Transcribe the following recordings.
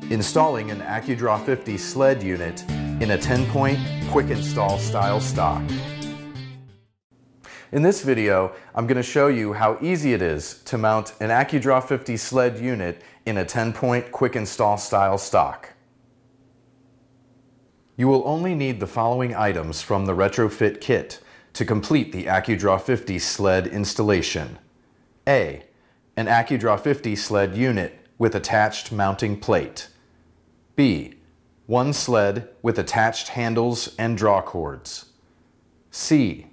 Installing an ACUdraw 50 sled unit in a TenPoint Quick-install Style Stock. In this video, I'm going to show you how easy it is to mount an ACUdraw 50 sled unit in a TenPoint Quick-install Style Stock. You will only need the following items from the retrofit kit to complete the ACUdraw 50 sled installation. A. An ACUdraw 50 sled unit with attached mounting plate. B. One sled with attached handles and draw cords. C.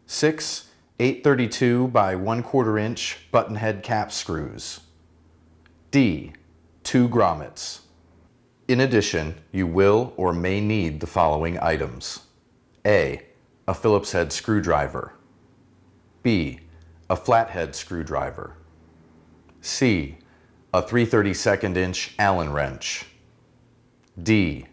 6 832 by 1/4 inch button head cap screws. D. 2 grommets. In addition, you will or may need the following items. A. A Phillips head screwdriver. B. A flathead screwdriver. C. A 3/32 inch Allen wrench. D.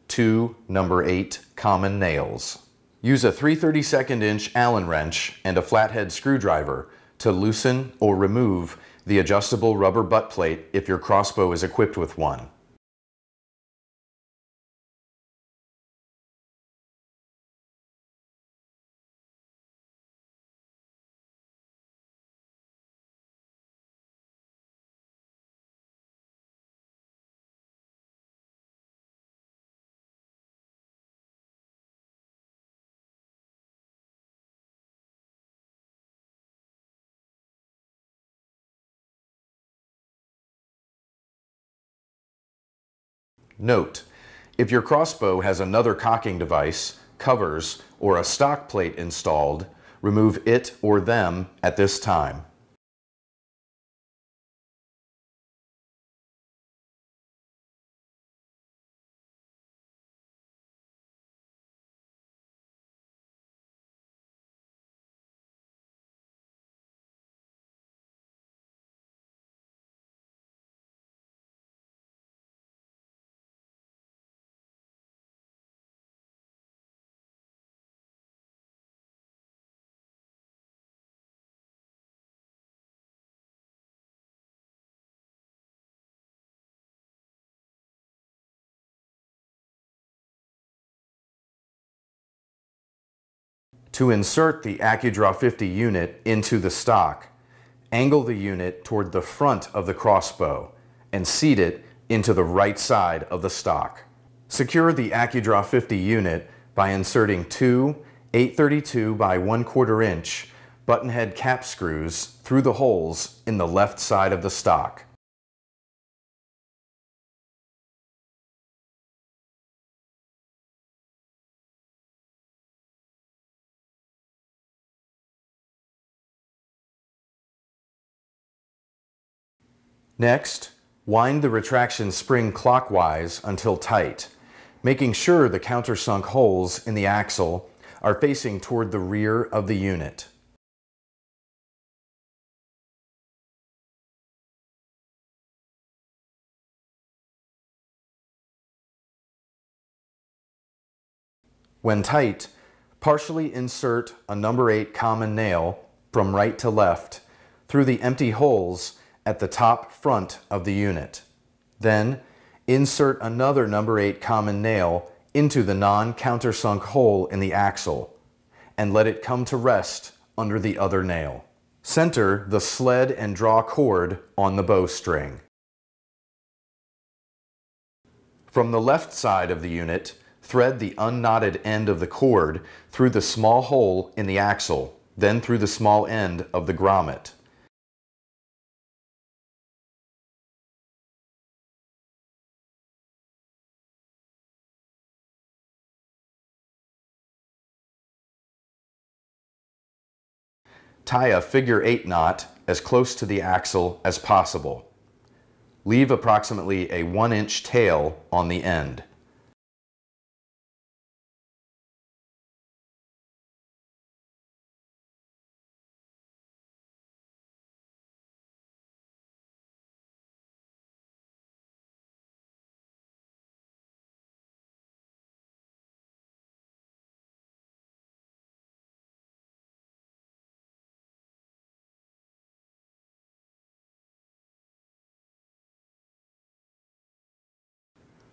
2 number 8 common nails. Use a 3/32 inch Allen wrench and a flathead screwdriver to loosen or remove the adjustable rubber butt plate if your crossbow is equipped with one. Note: if your crossbow has another cocking device, covers, or a stock plate installed, remove it or them at this time. To insert the ACUdraw 50 unit into the stock, angle the unit toward the front of the crossbow and seat it into the right side of the stock. Secure the ACUdraw 50 unit by inserting 2 832 by 1/4 inch button head cap screws through the holes in the left side of the stock. Next, wind the retraction spring clockwise until tight, making sure the countersunk holes in the axle are facing toward the rear of the unit. When tight, partially insert a number 8 common nail from right to left through the empty holes at the top front of the unit. Then, insert another number 8 common nail into the non-countersunk hole in the axle and let it come to rest under the other nail. Center the sled and draw cord on the bowstring. From the left side of the unit, thread the unknotted end of the cord through the small hole in the axle, then through the small end of the grommet. Tie a figure 8 knot as close to the axle as possible. Leave approximately a 1-inch tail on the end.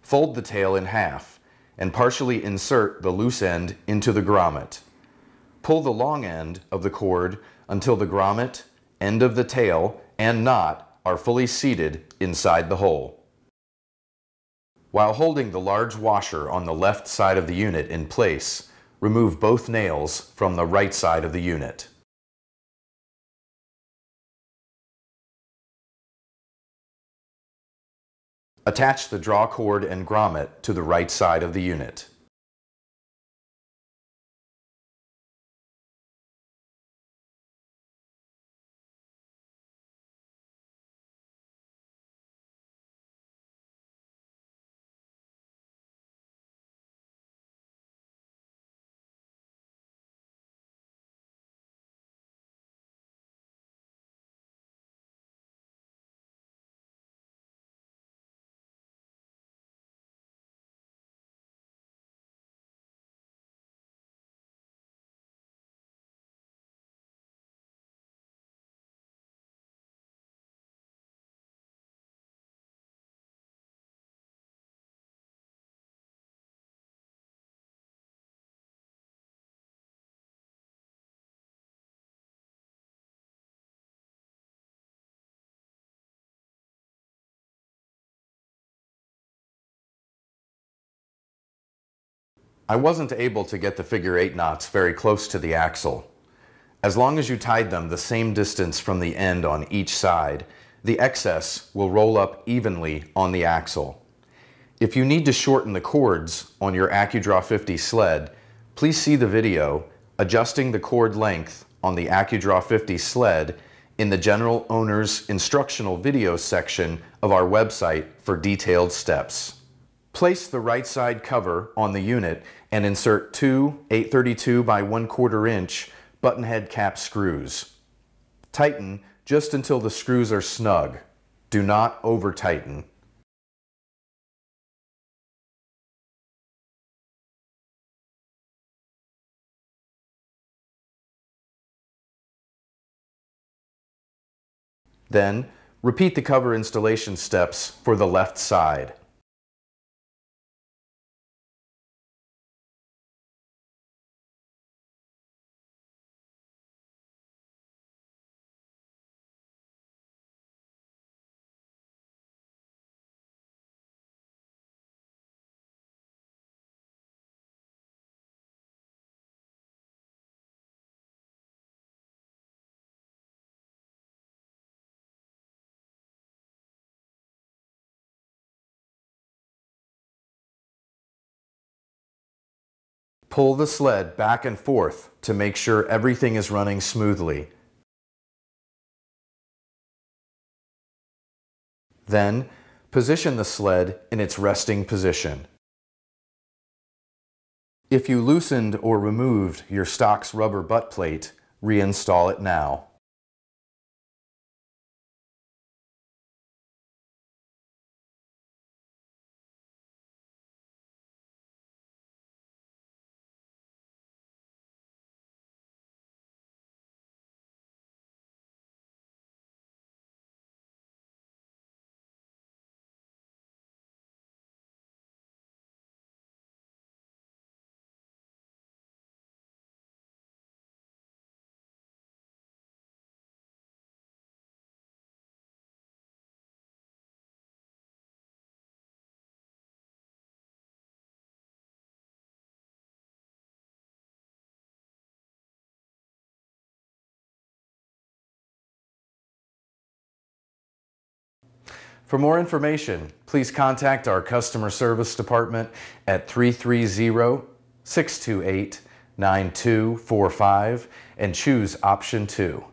Fold the tail in half and partially insert the loose end into the grommet. Pull the long end of the cord until the grommet, end of the tail, and knot are fully seated inside the hole. While holding the large washer on the left side of the unit in place, remove both nails from the right side of the unit. Attach the draw cord and grommet to the right side of the unit. I wasn't able to get the figure 8 knots very close to the axle. As long as you tied them the same distance from the end on each side, the excess will roll up evenly on the axle. If you need to shorten the cords on your ACUdraw 50 sled, please see the video Adjusting the Cord Length on the ACUdraw 50 sled in the General Owner's Instructional Videos section of our website for detailed steps. Place the right side cover on the unit and insert two 832 by 1/4 inch button head cap screws. Tighten just until the screws are snug. Do not over tighten. Then, repeat the cover installation steps for the left side. Pull the sled back and forth to make sure everything is running smoothly. Then, position the sled in its resting position. If you loosened or removed your stock's rubber butt plate, reinstall it now. For more information, please contact our customer service department at 330-628-9245 and choose option 2.